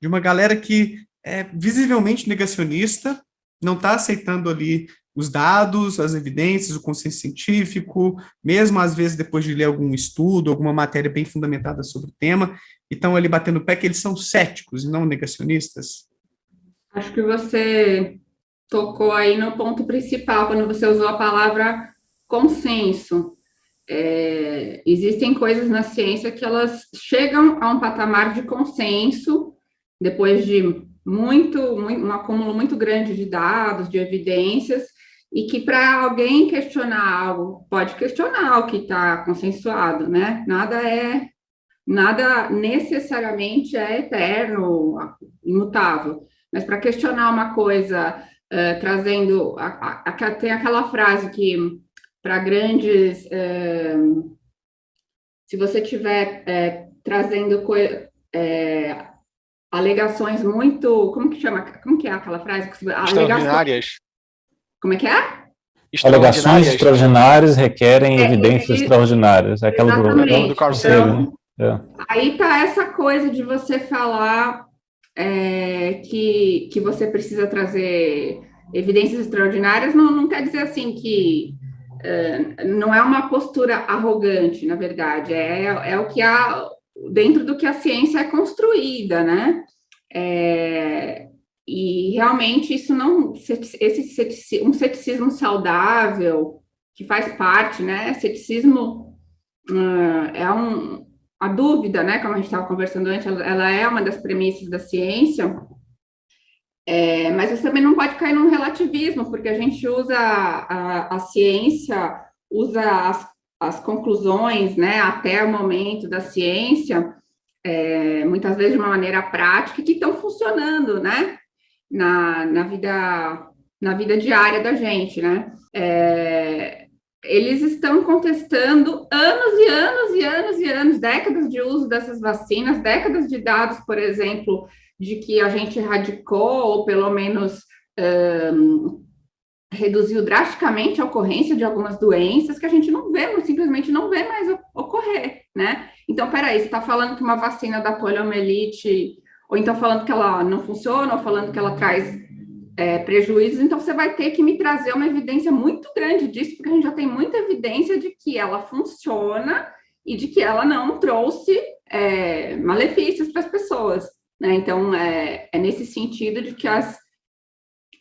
de uma galera que é visivelmente negacionista, não está aceitando ali os dados, as evidências, o consenso científico, mesmo às vezes depois de ler algum estudo, alguma matéria bem fundamentada sobre o tema, e estão ali batendo o pé que eles são céticos e não negacionistas? Acho que você tocou aí no ponto principal, quando você usou a palavra consenso. Existem coisas na ciência que elas chegam a um patamar de consenso depois de um acúmulo muito grande de dados, de evidências, e que para alguém questionar algo, pode questionar o que está consensuado, né? Nada necessariamente é eterno, imutável. Mas para questionar uma coisa, trazendo. Tem aquela frase que, para grandes. Se você tiver trazendo alegações muito. Como que chama? Como que é aquela frase? Extraordinárias. Como é que é? Alegações extraordinárias requerem evidências extraordinárias. É aquela do Carl Sagan. Então, aí tá essa coisa de você falar que você precisa trazer evidências extraordinárias, não quer dizer assim que não é uma postura arrogante, na verdade, é o que há dentro do que a ciência é construída, né? E realmente isso não, um ceticismo saudável, que faz parte, né? Ceticismo a dúvida, né? Como a gente estava conversando antes, ela é uma das premissas da ciência, mas você também não pode cair num relativismo, porque a gente usa a ciência, usa as conclusões, né? Até o momento da ciência, muitas vezes de uma maneira prática, que estão funcionando, né? Na vida diária da gente, né? Eles estão contestando anos e anos e anos e anos, décadas de uso dessas vacinas, décadas de dados, por exemplo, de que a gente erradicou, ou pelo menos reduziu drasticamente a ocorrência de algumas doenças que a gente simplesmente não vê mais ocorrer, né? Então, peraí, você está falando que uma vacina da poliomielite, ou então falando que ela não funciona, ou falando que ela traz prejuízos, então você vai ter que me trazer uma evidência muito grande disso, porque a gente já tem muita evidência de que ela funciona e de que ela não trouxe malefícios para as pessoas, né? Então, é nesse sentido de que as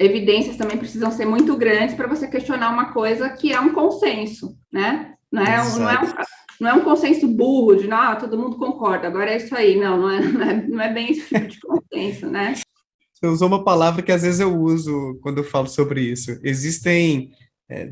evidências também precisam ser muito grandes para você questionar uma coisa que é um consenso, né? Não é um consenso burro de, todo mundo concorda, agora é isso aí. Não é bem esse tipo de consenso, né? Você usou uma palavra que às vezes eu uso quando eu falo sobre isso. Existem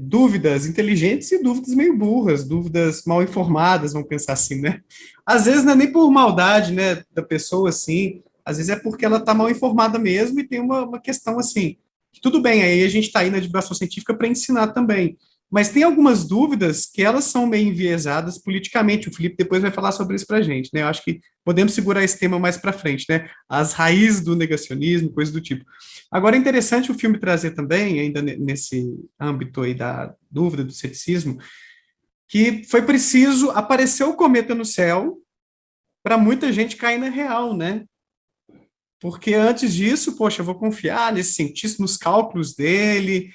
dúvidas inteligentes e dúvidas meio burras, dúvidas mal informadas, vamos pensar assim, né? Às vezes não é nem por maldade, né, da pessoa, assim, às vezes é porque ela está mal informada mesmo e tem uma questão, assim, que tudo bem, aí a gente está aí na divulgação científica para ensinar também, mas tem algumas dúvidas que elas são meio enviesadas politicamente. O Felipe depois vai falar sobre isso para a gente, né? Eu acho que podemos segurar esse tema mais para frente, né? As raízes do negacionismo, coisas do tipo. Agora, é interessante o filme trazer também, ainda nesse âmbito aí da dúvida, do ceticismo, que foi preciso aparecer o cometa no céu para muita gente cair na real, né? Porque antes disso, poxa, eu vou confiar nesse cientista, nos cálculos dele.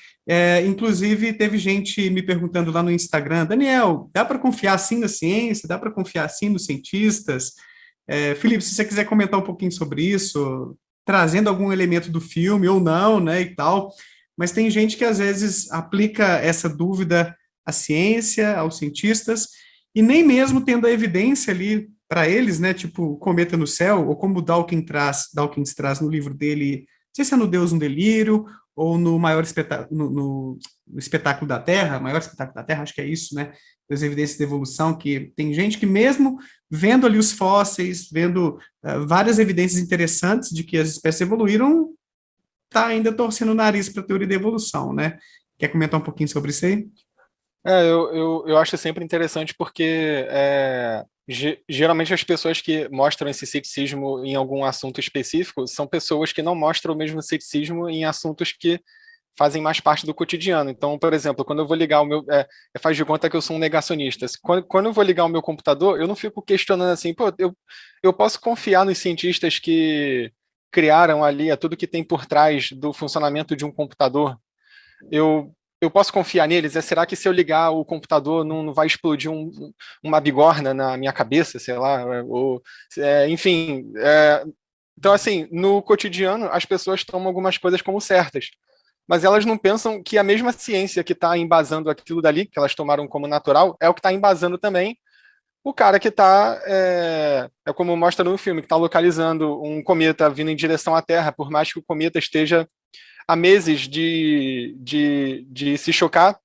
Inclusive, teve gente me perguntando lá no Instagram, Daniel, dá para confiar assim na ciência? Dá para confiar assim nos cientistas? Felipe, se você quiser comentar um pouquinho sobre isso, trazendo algum elemento do filme ou não, né, e tal. Mas tem gente que às vezes aplica essa dúvida à ciência, aos cientistas, e nem mesmo tendo a evidência ali para eles, né, tipo Cometa no Céu, ou como Dawkins traz no livro dele, não sei se é no Deus um Delírio, ou no maior espetáculo, no espetáculo da Terra, maior espetáculo da Terra, acho que é isso, né, das evidências de evolução, que tem gente que mesmo vendo ali os fósseis, vendo várias evidências interessantes de que as espécies evoluíram, está ainda torcendo o nariz para a teoria da evolução, né? Quer comentar um pouquinho sobre isso aí? Eu acho sempre interessante porque geralmente as pessoas que mostram esse ceticismo em algum assunto específico são pessoas que não mostram o mesmo ceticismo em assuntos que fazem mais parte do cotidiano. Então, por exemplo, quando eu vou ligar o meu... faz de conta que eu sou um negacionista. Quando eu vou ligar o meu computador, eu não fico questionando assim, eu posso confiar nos cientistas que criaram ali, a tudo que tem por trás do funcionamento de um computador, eu posso confiar neles? Será que se eu ligar o computador não vai explodir uma bigorna na minha cabeça, sei lá? Enfim. Então, assim, no cotidiano, as pessoas tomam algumas coisas como certas, mas elas não pensam que a mesma ciência que está embasando aquilo dali, que elas tomaram como natural, é o que está embasando também o cara que está, como mostra no filme, que está localizando um cometa vindo em direção à Terra, por mais que o cometa esteja há meses de se chocar,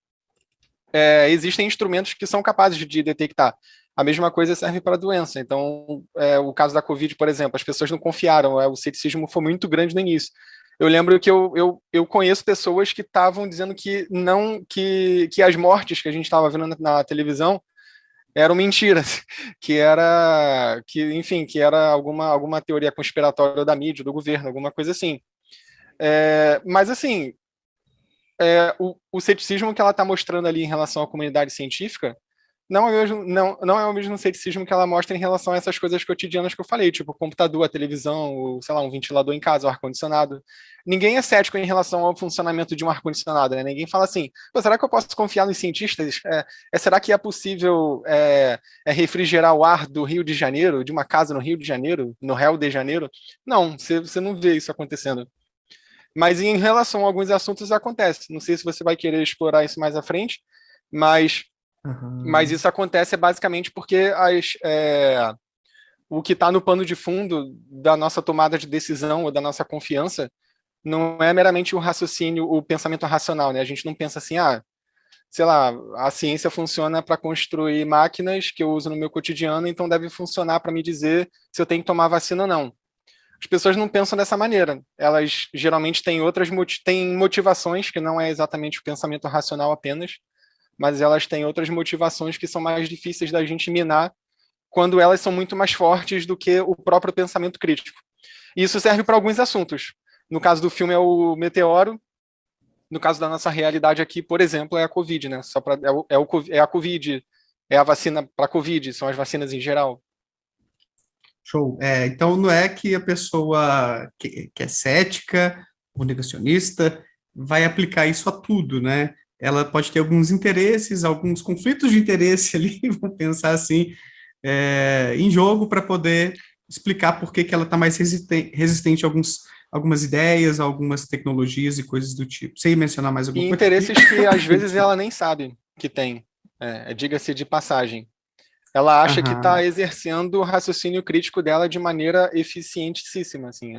existem instrumentos que são capazes de detectar. A mesma coisa serve para a doença. Então, o caso da Covid, por exemplo, as pessoas não confiaram, o ceticismo foi muito grande no início. Eu lembro que eu conheço pessoas que estavam dizendo que não, que as mortes que a gente estava vendo na televisão eram mentiras, enfim, que era alguma teoria conspiratória da mídia, do governo, alguma coisa assim. Mas, assim, o ceticismo que ela está mostrando ali em relação à comunidade científica não é o mesmo ceticismo que ela mostra em relação a essas coisas cotidianas que eu falei, tipo o computador, a televisão, sei lá, um ventilador em casa, o ar-condicionado. Ninguém é cético em relação ao funcionamento de um ar-condicionado, né? Ninguém fala assim, será que eu posso confiar nos cientistas? Será que é possível refrigerar o ar do Rio de Janeiro, de uma casa no Rio de Janeiro, no Rio de Janeiro? Não, você não vê isso acontecendo. Mas em relação a alguns assuntos acontece. Não sei se você vai querer explorar isso mais à frente, mas isso acontece basicamente porque o que está no pano de fundo da nossa tomada de decisão ou da nossa confiança não é meramente o raciocínio, o pensamento racional, né? A gente não pensa assim, sei lá, a ciência funciona para construir máquinas que eu uso no meu cotidiano, então deve funcionar para me dizer se eu tenho que tomar vacina ou não. As pessoas não pensam dessa maneira. Elas geralmente têm têm motivações que não é exatamente o pensamento racional apenas, mas elas têm outras motivações que são mais difíceis da gente minar quando elas são muito mais fortes do que o próprio pensamento crítico. E isso serve para alguns assuntos. No caso do filme é o meteoro, no caso da nossa realidade aqui, por exemplo, é a Covid, né? É a Covid, é a vacina para a Covid, são as vacinas em geral. Show. Então, não é que a pessoa que é cética ou negacionista vai aplicar isso a tudo, né? Ela pode ter alguns interesses, alguns conflitos de interesse ali, vamos pensar assim, em jogo para poder explicar por que ela está mais resistente a algumas ideias, algumas tecnologias e coisas do tipo. Você ia mencionar mais alguma E coisa? interesses que às vezes ela nem sabe que tem, diga-se de passagem. Ela acha que está exercendo o raciocínio crítico dela de maneira eficientíssima, assim.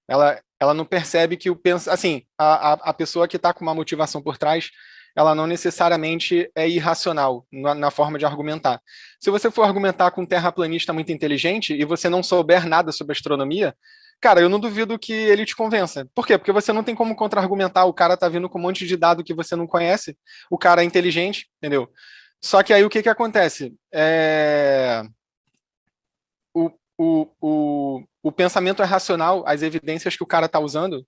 Ela não percebe que assim, a pessoa que está com uma motivação por trás, ela não necessariamente é irracional na forma de argumentar. Se você for argumentar com um terraplanista muito inteligente e você não souber nada sobre astronomia, cara, eu não duvido que ele te convença. Por quê? Porque você não tem como contra-argumentar, o cara tá vindo com um monte de dado que você não conhece, o cara é inteligente, entendeu? Só que aí o que acontece? O pensamento é racional, as evidências que o cara está usando,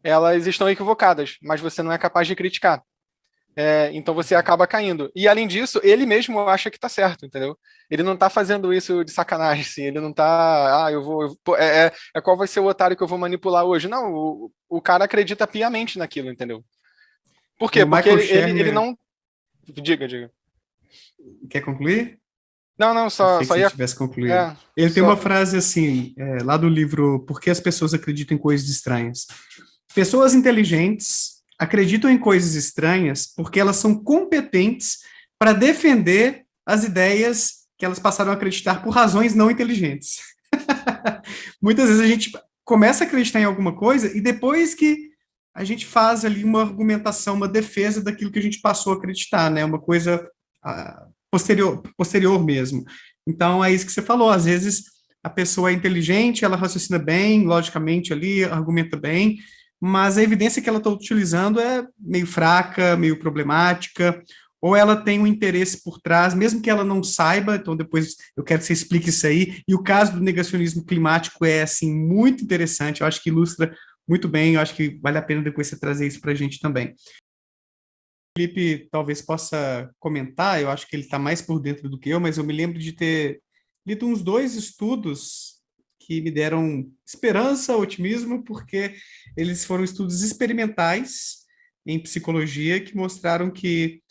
elas estão equivocadas, mas você não é capaz de criticar. Então você acaba caindo. E além disso, ele mesmo acha que está certo, entendeu? Ele não está fazendo isso de sacanagem, assim. Ele não está, qual vai ser o otário que eu vou manipular hoje? Não, o cara acredita piamente naquilo, entendeu? Por quê? Porque ele não... Diga. Quer concluir? Não, só ia... Se tivesse concluído. Ele tem uma frase assim, lá do livro Por que as pessoas acreditam em coisas estranhas? Pessoas inteligentes acreditam em coisas estranhas porque elas são competentes para defender as ideias que elas passaram a acreditar por razões não inteligentes. Muitas vezes a gente começa a acreditar em alguma coisa e depois que a gente faz ali uma argumentação, uma defesa daquilo que a gente passou a acreditar, né? Uma coisa posterior mesmo. Então, é isso que você falou. Às vezes, a pessoa é inteligente, ela raciocina bem, logicamente ali, argumenta bem, mas a evidência que ela está utilizando é meio fraca, meio problemática, ou ela tem um interesse por trás, mesmo que ela não saiba. Então depois eu quero que você explique isso aí. E o caso do negacionismo climático é, assim, muito interessante, eu acho que ilustra muito bem, eu acho que vale a pena depois você trazer isso para a gente também. O Felipe talvez possa comentar, eu acho que ele está mais por dentro do que eu, mas eu me lembro de ter lido uns 2 estudos que me deram esperança, otimismo, porque eles foram estudos experimentais em psicologia que mostraram que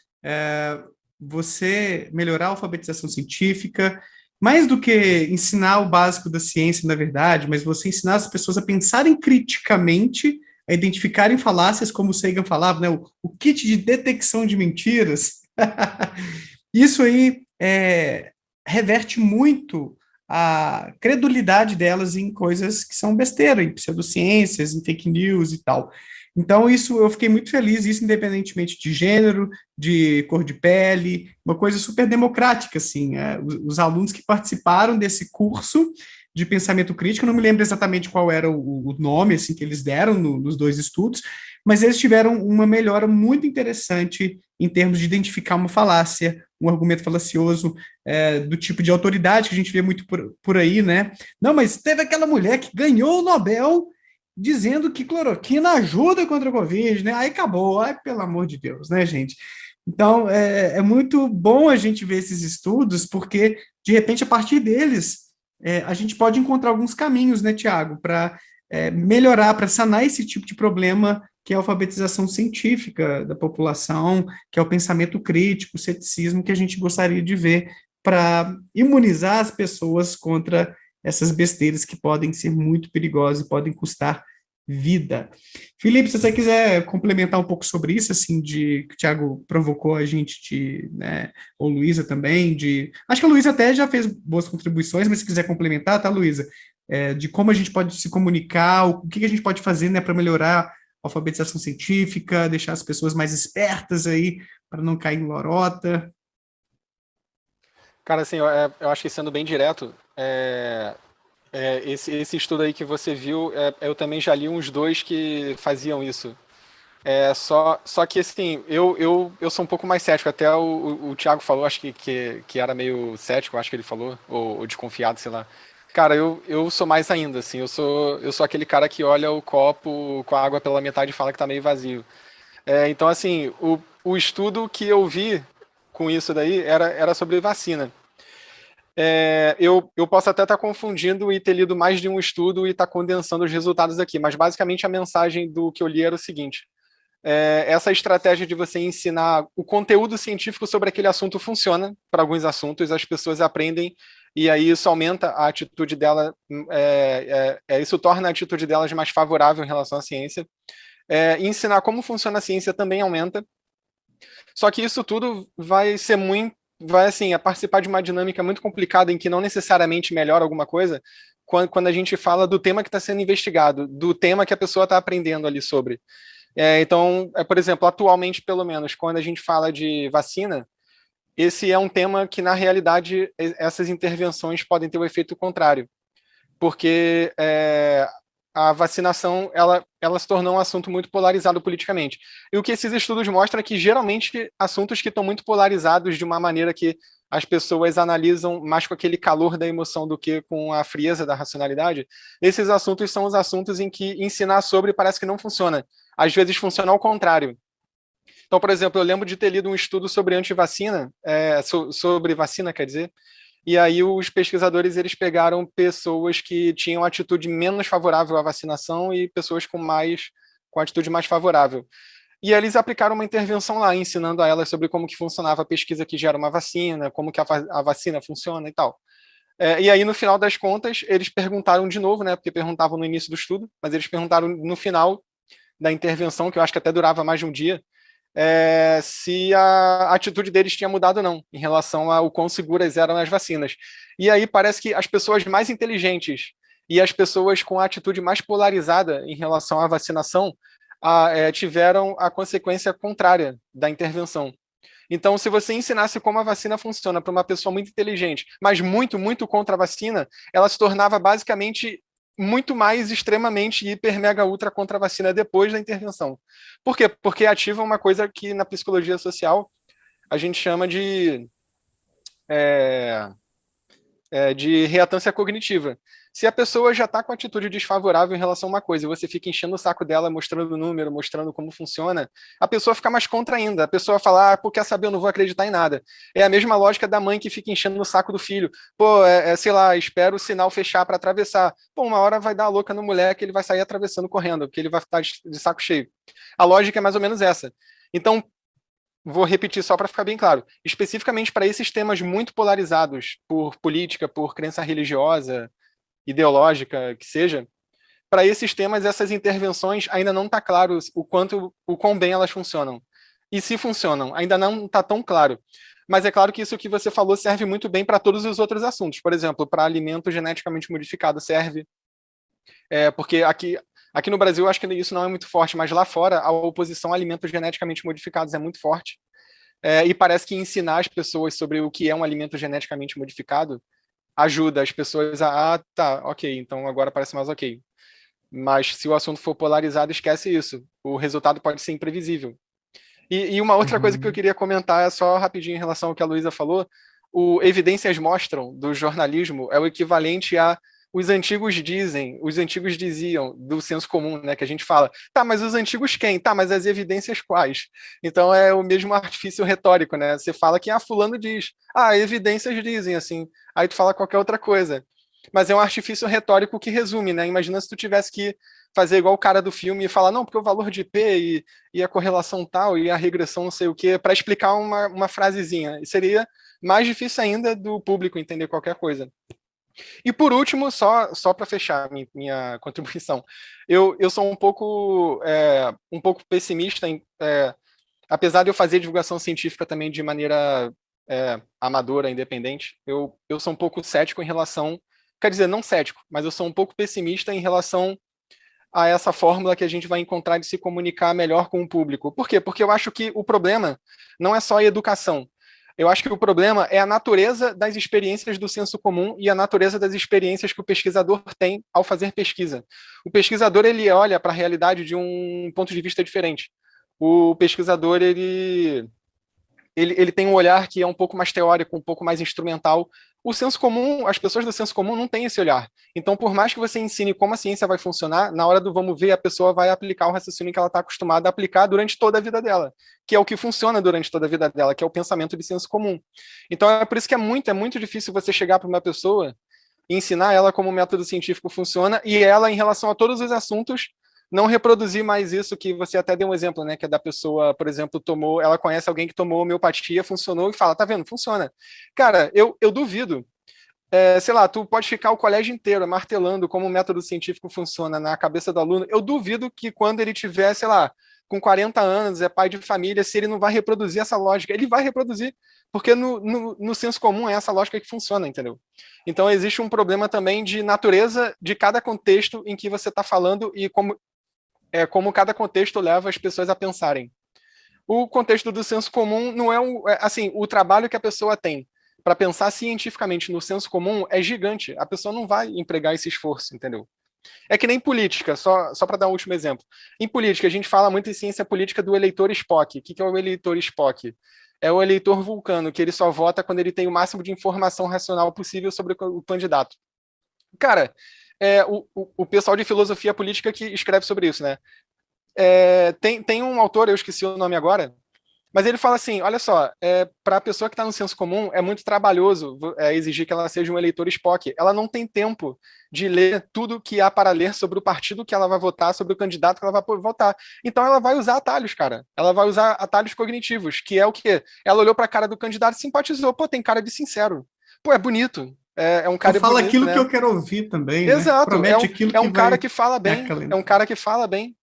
você melhorar a alfabetização científica, mais do que ensinar o básico da ciência, na verdade, mas você ensinar as pessoas a pensarem criticamente, a identificarem falácias, como o Sagan falava, né, o kit de detecção de mentiras. Isso aí reverte muito a credulidade delas em coisas que são besteira, em pseudociências, em fake news e tal. Então, isso eu fiquei muito feliz, isso independentemente de gênero, de cor de pele, uma coisa super democrática, assim. Os alunos que participaram desse curso de pensamento crítico, não me lembro exatamente qual era o nome, assim, que eles deram nos dois estudos, mas eles tiveram uma melhora muito interessante em termos de identificar uma falácia, um argumento falacioso, do tipo de autoridade que a gente vê muito por aí, né? Não, mas teve aquela mulher que ganhou o Nobel dizendo que cloroquina ajuda contra a Covid, né? Aí acabou, ai, pelo amor de Deus, né, gente? Então, é muito bom a gente ver esses estudos, porque, de repente, a partir deles, a gente pode encontrar alguns caminhos, né, Tiago, para melhorar, para sanar esse tipo de problema que é a alfabetização científica da população, que é o pensamento crítico, o ceticismo que a gente gostaria de ver para imunizar as pessoas contra essas besteiras que podem ser muito perigosas e podem custar vida. Felipe, se você quiser complementar um pouco sobre isso, assim, que o Thiago provocou a gente né, ou Luísa também, acho que a Luísa até já fez boas contribuições, mas se quiser complementar, tá, Luísa? De como a gente pode se comunicar, o que a gente pode fazer, né, para melhorar a alfabetização científica, deixar as pessoas mais espertas aí, para não cair em lorota. Cara, assim, eu acho que sendo bem direto, esse estudo aí que você viu, eu também já li uns dois que faziam isso. Só que, assim, eu sou um pouco mais cético. Até o Thiago falou, acho que era meio cético, acho que ele falou, ou desconfiado, sei lá. Cara, eu sou mais ainda, assim, eu sou aquele cara que olha o copo com a água pela metade e fala que tá meio vazio. Então, assim, o estudo que eu vi com isso daí era sobre vacina. Eu posso até estar confundindo e ter lido mais de um estudo e estar condensando os resultados aqui, mas basicamente a mensagem do que eu li era o seguinte: essa estratégia de você ensinar o conteúdo científico sobre aquele assunto funciona para alguns assuntos, as pessoas aprendem e aí isso aumenta a atitude dela, isso torna a atitude delas mais favorável em relação à ciência. Ensinar como funciona a ciência também aumenta. Só que isso tudo vai ser assim, a participar de uma dinâmica muito complicada em que não necessariamente melhora alguma coisa quando a gente fala do tema que está sendo investigado, do tema que a pessoa está aprendendo ali sobre. Então, por exemplo, atualmente, pelo menos, quando a gente fala de vacina, esse é um tema que, na realidade, essas intervenções podem ter o efeito contrário, porque a vacinação ela se tornou um assunto muito polarizado politicamente. E o que esses estudos mostram é que, geralmente, assuntos que estão muito polarizados de uma maneira que as pessoas analisam mais com aquele calor da emoção do que com a frieza da racionalidade, esses assuntos são os assuntos em que ensinar sobre parece que não funciona. Às vezes funciona ao contrário. Então, por exemplo, eu lembro de ter lido um estudo sobre antivacina, sobre vacina, quer dizer, e aí os pesquisadores eles pegaram pessoas que tinham atitude menos favorável à vacinação e pessoas com atitude mais favorável. E aí eles aplicaram uma intervenção lá, ensinando a elas sobre como que funcionava a pesquisa que gera uma vacina, como que a vacina funciona e tal. E aí, no final das contas, eles perguntaram de novo, né, porque perguntavam no início do estudo, mas eles perguntaram no final da intervenção, que eu acho que até durava mais de um dia, se a atitude deles tinha mudado ou não, em relação ao quão seguras eram as vacinas. E aí parece que as pessoas mais inteligentes e as pessoas com a atitude mais polarizada em relação à vacinação tiveram a consequência contrária da intervenção. Então, se você ensinasse como a vacina funciona para uma pessoa muito inteligente, mas muito, muito contra a vacina, ela se tornava basicamente muito mais extremamente hiper, mega, ultra contra a vacina depois da intervenção. Por quê? Porque ativa uma coisa que na psicologia social a gente chama de reatância cognitiva. Se a pessoa já está com atitude desfavorável em relação a uma coisa, e você fica enchendo o saco dela, mostrando o número, mostrando como funciona, a pessoa fica mais contra ainda. A pessoa fala, pô, quer saber, eu não vou acreditar em nada. É a mesma lógica da mãe que fica enchendo no saco do filho. Pô, sei lá, espera o sinal fechar para atravessar. Pô, uma hora vai dar a louca no moleque, ele vai sair atravessando correndo, porque ele vai estar de saco cheio. A lógica é mais ou menos essa. Então, vou repetir só para ficar bem claro. Especificamente para esses temas muito polarizados por política, por crença religiosa, ideológica, que seja, para esses temas, essas intervenções ainda não está claro o quão bem elas funcionam. E se funcionam, ainda não está tão claro. Mas é claro que isso que você falou serve muito bem para todos os outros assuntos. Por exemplo, para alimento geneticamente modificado serve. Porque aqui no Brasil, acho que isso não é muito forte, mas lá fora, a oposição a alimentos geneticamente modificados é muito forte. E parece que ensinar as pessoas sobre o que é um alimento geneticamente modificado ajuda as pessoas tá, ok, então agora parece mais ok. Mas se o assunto for polarizado, esquece isso. O resultado pode ser imprevisível. E uma outra coisa que eu queria comentar é só rapidinho em relação ao que a Luísa falou. O Evidências Mostram, do jornalismo, é o equivalente a os antigos diziam, do senso comum, né, que a gente fala, tá, mas os antigos quem? Tá, mas as evidências quais? Então é o mesmo artifício retórico, né? Você fala que fulano diz, evidências dizem, assim, aí tu fala qualquer outra coisa. Mas é um artifício retórico que resume, né? Imagina se tu tivesse que fazer igual o cara do filme e falar, não, porque o valor de P e a correlação tal e a regressão não sei o quê, para explicar uma frasezinha. E seria mais difícil ainda do público entender qualquer coisa. E por último, só para fechar minha contribuição, eu sou um pouco pessimista, apesar de eu fazer divulgação científica também de maneira amadora, independente, eu sou um pouco cético em relação, quer dizer, não cético, mas eu sou um pouco pessimista em relação a essa fórmula que a gente vai encontrar de se comunicar melhor com o público. Por quê? Porque eu acho que o problema não é só a educação. Eu acho que o problema é a natureza das experiências do senso comum e a natureza das experiências que o pesquisador tem ao fazer pesquisa. O pesquisador, ele olha para a realidade de um ponto de vista diferente. O pesquisador, ele tem um olhar que é um pouco mais teórico, um pouco mais instrumental. O senso comum, as pessoas do senso comum não têm esse olhar. Então, por mais que você ensine como a ciência vai funcionar, na hora do vamos ver, a pessoa vai aplicar o raciocínio que ela está acostumada a aplicar durante toda a vida dela, que é o que funciona durante toda a vida dela, que é o pensamento de senso comum. Então, é por isso que é muito difícil você chegar para uma pessoa e ensinar ela como o método científico funciona e ela, em relação a todos os assuntos, não reproduzir mais isso que você até deu um exemplo, né, que é da pessoa, por exemplo, ela conhece alguém que tomou homeopatia, funcionou e fala, tá vendo, funciona. Cara, eu duvido, sei lá, tu pode ficar o colégio inteiro martelando como o método científico funciona na cabeça do aluno, eu duvido que quando ele tiver, sei lá, com 40 anos, é pai de família, se ele não vai reproduzir essa lógica, ele vai reproduzir, porque no senso comum é essa lógica que funciona, entendeu? Então existe um problema também de natureza de cada contexto em que você está falando e como cada contexto leva as pessoas a pensarem. O contexto do senso comum não é assim, o trabalho que a pessoa tem para pensar cientificamente no senso comum é gigante. A pessoa não vai empregar esse esforço, entendeu? É que nem política, só para dar um último exemplo. Em política, a gente fala muito em ciência política do eleitor Spock. O que é o eleitor Spock? É o eleitor vulcano, que ele só vota quando ele tem o máximo de informação racional possível sobre o candidato. Cara, o pessoal de filosofia política que escreve sobre isso, né? Tem um autor, eu esqueci o nome agora, mas ele fala assim, olha só, para a pessoa que está no senso comum, é muito trabalhoso exigir que ela seja um eleitor Spock. Ela não tem tempo de ler tudo que há para ler sobre o partido que ela vai votar, sobre o candidato que ela vai votar. Então ela vai usar atalhos, cara. Ela vai usar atalhos cognitivos, que é o quê? Ela olhou para a cara do candidato e simpatizou. Pô, tem cara de sincero. Pô, é bonito. É um cara fala bonito, aquilo né? que eu quero ouvir também, Exato, né? Promete aquilo é um que cara vai... que fala bem, é um cara que fala bem.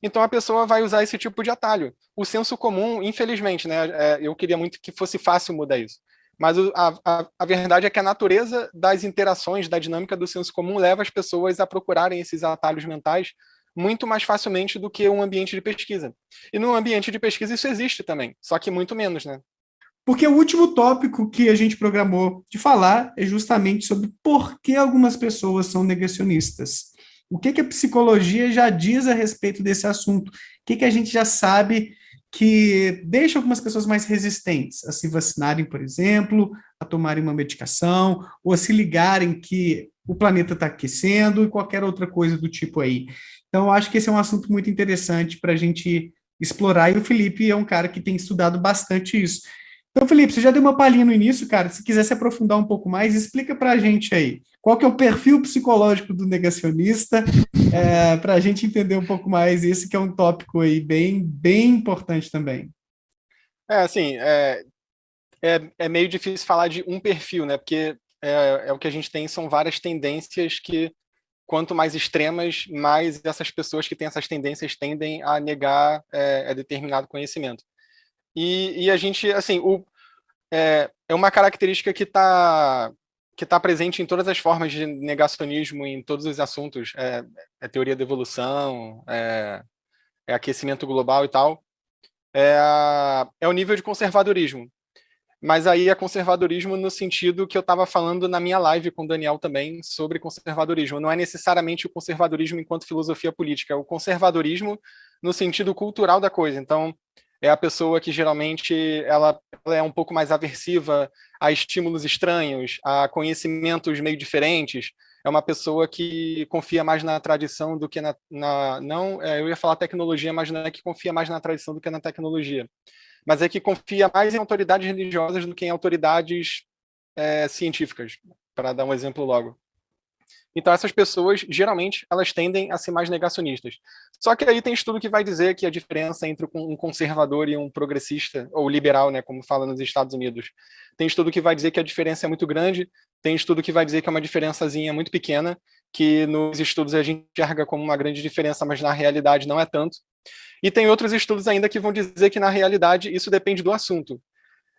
Então a pessoa vai usar esse tipo de atalho. O senso comum, infelizmente, né? Eu queria muito que fosse fácil mudar isso. Mas a verdade é que a natureza das interações, da dinâmica do senso comum leva as pessoas a procurarem esses atalhos mentais muito mais facilmente do que um ambiente de pesquisa. E no ambiente de pesquisa isso existe também, só que muito menos, né? Porque o último tópico que a gente programou de falar é justamente sobre por que algumas pessoas são negacionistas. O que a psicologia já diz a respeito desse assunto? O que a gente já sabe que deixa algumas pessoas mais resistentes a se vacinarem, por exemplo, a tomarem uma medicação, ou a se ligarem que o planeta está aquecendo e qualquer outra coisa do tipo aí. Então, eu acho que esse é um assunto muito interessante para a gente explorar, e o Felipe é um cara que tem estudado bastante isso. Então, Felipe, você já deu uma palhinha no início, cara, se quiser se aprofundar um pouco mais, explica para a gente aí, qual que é o perfil psicológico do negacionista, para a gente entender um pouco mais esse que é um tópico aí bem importante também. Assim, é meio difícil falar de um perfil, né? Porque o que a gente tem são várias tendências que, quanto mais extremas, mais essas pessoas que têm essas tendências tendem a negar determinado conhecimento. E a gente, assim, é uma característica que tá presente em todas as formas de negacionismo, em todos os assuntos. É teoria da evolução, é aquecimento global e tal. É o nível de conservadorismo. Mas aí é conservadorismo no sentido que eu estava falando na minha live com o Daniel também sobre conservadorismo. Não é necessariamente o conservadorismo enquanto filosofia política, é o conservadorismo no sentido cultural da coisa. Então, é a pessoa que geralmente ela é um pouco mais aversiva a estímulos estranhos, a conhecimentos meio diferentes. É uma pessoa que confia mais na tradição do que eu ia falar tecnologia, mas não é que confia mais na tradição do que na tecnologia. Mas é que confia mais em autoridades religiosas do que em autoridades científicas, para dar um exemplo logo. Então, essas pessoas, geralmente, elas tendem a ser mais negacionistas. Só que aí tem estudo que vai dizer que a diferença entre um conservador e um progressista, ou liberal, né, como fala nos Estados Unidos, tem estudo que vai dizer que a diferença é muito grande, tem estudo que vai dizer que é uma diferençazinha muito pequena, que nos estudos a gente enxerga como uma grande diferença, mas na realidade não é tanto. E tem outros estudos ainda que vão dizer que, na realidade, isso depende do assunto.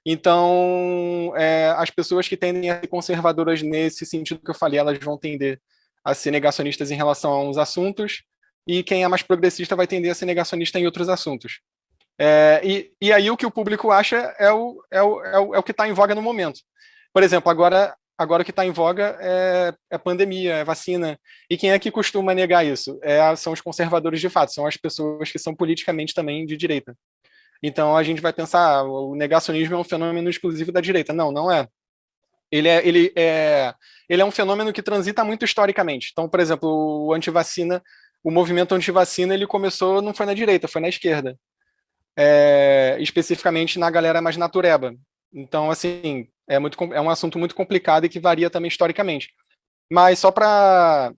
Então, as pessoas que tendem a ser conservadoras nesse sentido que eu falei, elas vão tender a ser negacionistas em relação a uns assuntos, e quem é mais progressista vai tender a ser negacionista em outros assuntos. E aí o que o público acha é o que está em voga no momento. Por exemplo, agora o que está em voga é pandemia, é vacina. E quem é que costuma negar isso? São os conservadores de fato, são as pessoas que são politicamente também de direita. Então a gente vai pensar, o negacionismo é um fenômeno exclusivo da direita. Não, não é. Ele é um fenômeno que transita muito historicamente. Então, por exemplo, o movimento antivacina, ele começou, não foi na direita, foi na esquerda. Especificamente na galera mais natureba. Então, assim, é um assunto muito complicado e que varia também historicamente. Mas só para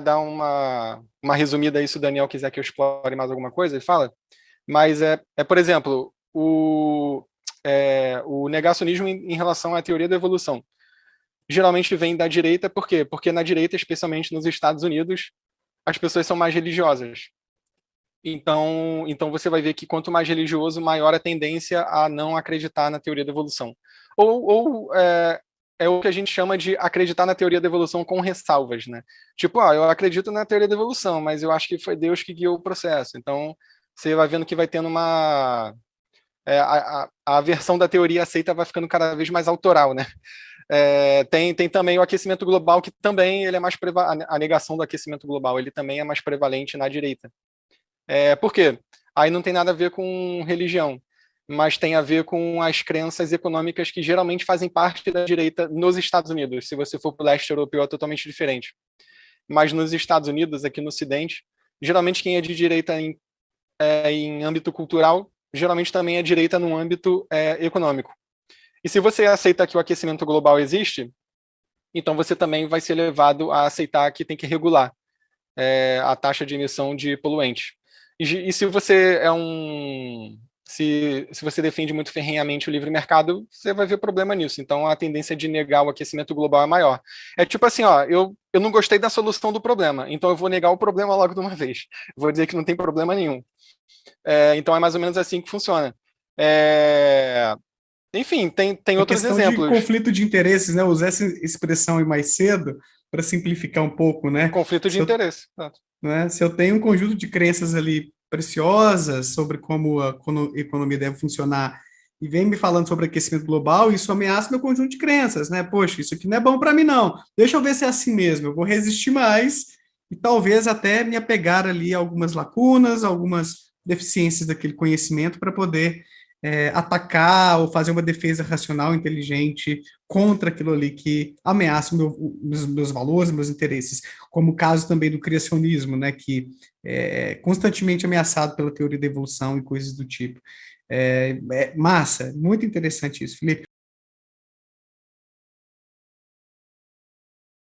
dar uma resumida aí, se o Daniel quiser que eu explore mais alguma coisa, ele fala. Mas por exemplo, o negacionismo em relação à teoria da evolução. Geralmente vem da direita, por quê? Porque na direita, especialmente nos Estados Unidos, as pessoas são mais religiosas. Então você vai ver que quanto mais religioso, maior a tendência a não acreditar na teoria da evolução. Ou é o que a gente chama de acreditar na teoria da evolução com ressalvas, né? Tipo, eu acredito na teoria da evolução, mas eu acho que foi Deus que guiou o processo. Então, você vai vendo que vai tendo a versão da teoria aceita vai ficando cada vez mais autoral, né? Tem também o aquecimento global, que também ele é mais a negação do aquecimento global, ele também é mais prevalente na direita. Por quê? Aí não tem nada a ver com religião, mas tem a ver com as crenças econômicas que geralmente fazem parte da direita nos Estados Unidos. Se você for para o leste europeu, é totalmente diferente. Mas nos Estados Unidos, aqui no Ocidente, geralmente quem é de direita em âmbito cultural, geralmente também é direita no âmbito econômico. E se você aceita que o aquecimento global existe, então você também vai ser levado a aceitar que tem que regular a taxa de emissão de poluentes. E se você se você defende muito ferrenhamente o livre mercado, você vai ver problema nisso. Então a tendência de negar o aquecimento global é maior. É tipo assim, eu não gostei da solução do problema, então eu vou negar o problema logo de uma vez. Vou dizer que não tem problema nenhum. Então é mais ou menos assim que funciona. Enfim, tem outros exemplos. De conflito de interesses, né? Usar essa expressão aí mais cedo para simplificar um pouco, né? Conflito de interesse. Né? Se eu tenho um conjunto de crenças ali preciosas sobre como a economia deve funcionar e vem me falando sobre aquecimento global, isso ameaça meu conjunto de crenças, né? Poxa, isso aqui não é bom para mim, não. Deixa eu ver se é assim mesmo. Eu vou resistir mais e talvez até me apegar ali a algumas lacunas, algumas deficiências daquele conhecimento para poder atacar ou fazer uma defesa racional, inteligente contra aquilo ali que ameaça meus valores, meus interesses, como o caso também do criacionismo, né, que é constantemente ameaçado pela teoria da evolução e coisas do tipo. Massa, muito interessante isso, Felipe.